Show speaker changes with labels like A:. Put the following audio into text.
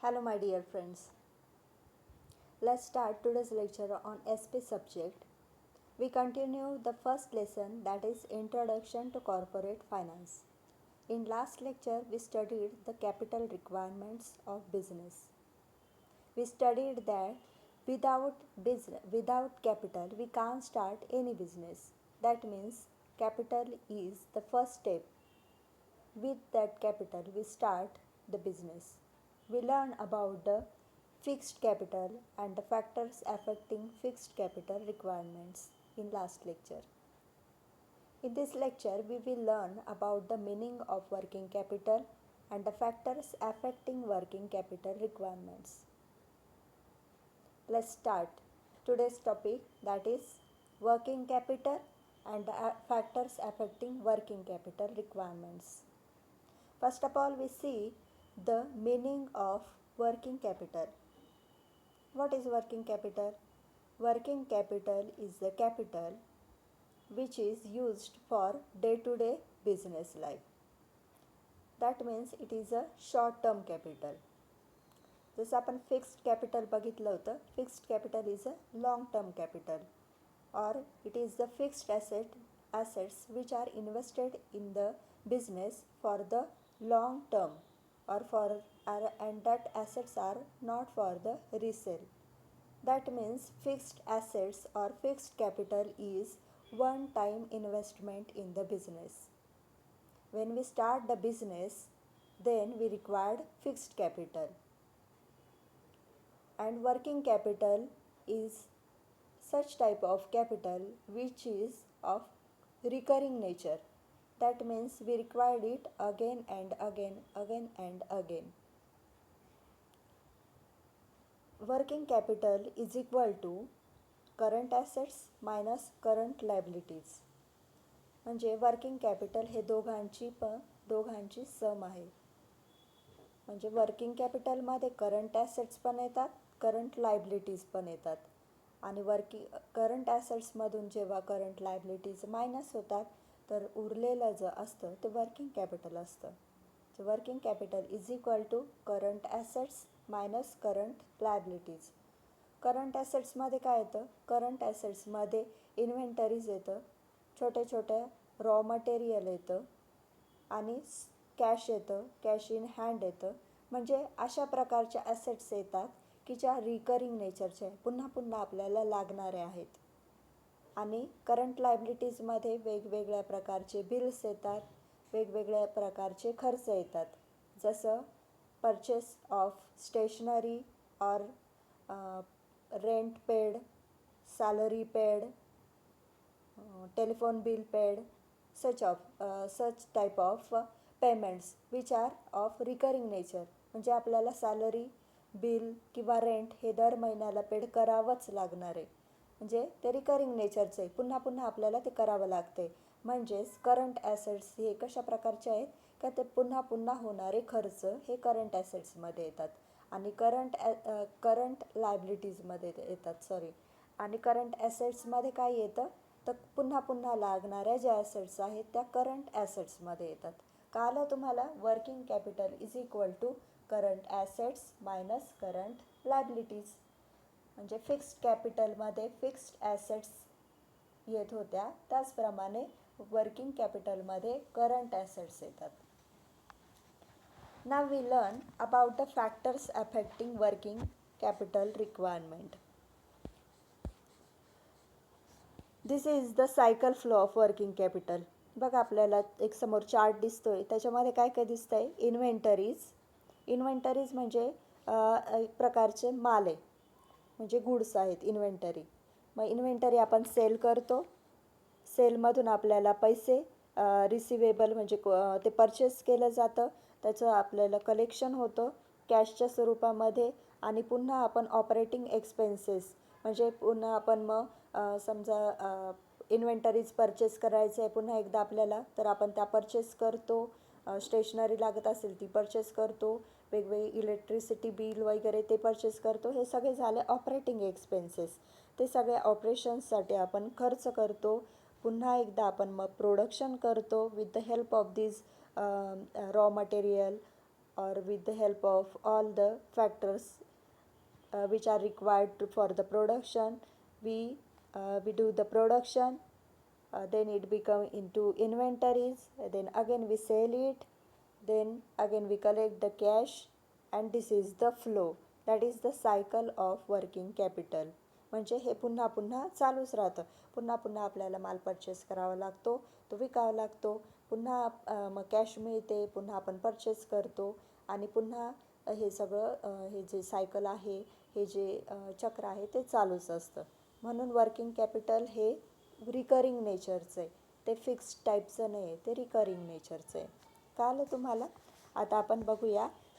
A: Hello my dear friends. Let's start today's lecture on SP subject. We continue the first lesson, that is Introduction to Corporate Finance. In last lecture we studied the capital requirements of business. We studied that without capital we can't start any business. That means capital is the first step. With that capital we start the business. We learn about the fixed capital and the factors affecting fixed capital requirements in last lecture. In this lecture we will learn about the meaning of working capital and the factors affecting working capital requirements. Let's start today's topic, that is working capital and the factors affecting working capital requirements. First of all, we see the meaning of working capital. What is working capital? Working capital is the capital which is used for day-to-day business life. That means it is a short-term capital. जसं आपण fixed capital बघितलं होतं, fixed capital is a long term capital or it is the fixed assets which are invested in the business for the long term and that assets are not for the resale. That means fixed assets or fixed capital is one time investment in the business. When we start the business, then we required fixed capital. And working capital is such type of capital which is of recurring nature. That means we required it again and again. Working capital is equal to current assets minus current liabilities. म्हणजे working capital हे दोघांची सम आहे. म्हणजे working कॅपिटलमध्ये current assets पण येतात, current liabilities पण येतात. आणि करंट ॲसेट्समधून जेव्हा करंट लायबिलिटीज मायनस होतात तर उरलेलं जे असतं ते वर्किंग कॅपिटल असतं. So working capital is equal to current assets minus current liabilities. Current ॲसेट्समध्ये काय येतं? करंट ॲसेट्समध्ये इन्व्हेंटरीज येतं, छोटे रॉ मटेरियल येतं आणि कॅश येतं, कॅश इन हँड येतं. म्हणजे अशा प्रकारच्या ॲसेट्स येतात की ज्या रिकरिंग नेचरचे पुन्हा आपल्याला लागणारे आहेत. आणि करंट लायबिलिटीजमध्ये वेगवेगळ्या प्रकारचे बिल्स येतात, वेगवेगळ्या प्रकारचे खर्च येतात. जसं परचेस ऑफ स्टेशनरी और rent paid, salary paid, telephone bill paid, such type of payments which are of recurring nature. म्हणजे आपल्याला सॅलरी बिल किंवा रेंट हे दर महिन्याला पेड करावंच लागणार आहे. म्हणजे ते रिकरिंग नेचरचं आहे, पुन्हा आपल्याला ते करावं लागते. म्हणजेच करंट ॲसेट्स हे कशा प्रकारचे आहेत का ते पुन्हा होणारे खर्च हे करंट ॲसेट्समध्ये येतात. आणि करंट लायबिलिटीजमध्ये येतात आणि करंट ॲसेट्समध्ये काय येतं तर पुन्हा लागणाऱ्या ज्या ॲसेट्स आहेत त्या करंट ॲसेट्समध्ये येतात. कळलं तुम्हाला? Working capital is equal to current assets minus current liabilities. म्हणजे फिक्स्ड कॅपिटलमध्ये फिक्स्ड ॲसेट्स येत होत्या, त्याचप्रमाणे वर्किंग कॅपिटलमध्ये करंट ॲसेट्स येतात. Now we learn about the factors affecting working capital requirement. This is the cycle flow of working capital. बघा आपल्याला एक समोर चार्ट दिसतोय, त्याच्यामध्ये काय दिसतं आहे? इन्व्हेंटरीज म्हणजे एक प्रकारचे माल आहे, म्हणजे गुड्स आहेत इन्व्हेंटरी. मग इन्व्हेंटरी आपण सेल करतो, सेलमधून आपल्याला पैसे रिसिवेबल म्हणजे ते परचेस केलं जातं, त्याचं आपल्याला कलेक्शन होतं कॅशच्या स्वरूपामध्ये. आणि पुन्हा आपण ऑपरेटिंग एक्सपेन्सेस म्हणजे पुन्हा आपण मग समजा इन्व्हेंटरीज परचेस करायचं आहे पुन्हा एकदा आपल्याला, तर आपण त्या परचेस करतो. स्टेशनरी लागत असेल ती परचेस करतो, वेगवेगळे इलेक्ट्रिसिटी बिल वगैरे ते परचेस करतो. हे सगळे झाले ऑपरेटिंग एक्सपेन्सेस. ते सगळे ऑपरेशन्ससाठी आपण खर्च करतो. पुन्हा एकदा आपण मग प्रोडक्शन करतो with the help of this raw material or with the help of all the factors which are required for the production, we do the production, then it become into inventories, then again we sell it, then again we collect the cash, and this is the flow. that is the cycle of working capital. म्हणजे हे पुन्हा पुन्हा चालूच राहतं. पुन्हा पुन्हा आपल्याला माल परचेस करावा लागतो, तो विकावा लागतो, पुन्हा मग कॅश मिळते, पुन्हा आपण परचेस करतो, आणि पुन्हा हे सगळं हे जे सायकल आहे, हे जे चक्र आहे ते चालूच असतं. म्हणून वर्किंग कॅपिटल हे रिकरिंग नेचरचं आहे, ते फिक्स्ड टाईपचं नाही आहे, ते रिकरिंग नेचरचं आहे. कळलं तुम्हाला? आता आपण बघूया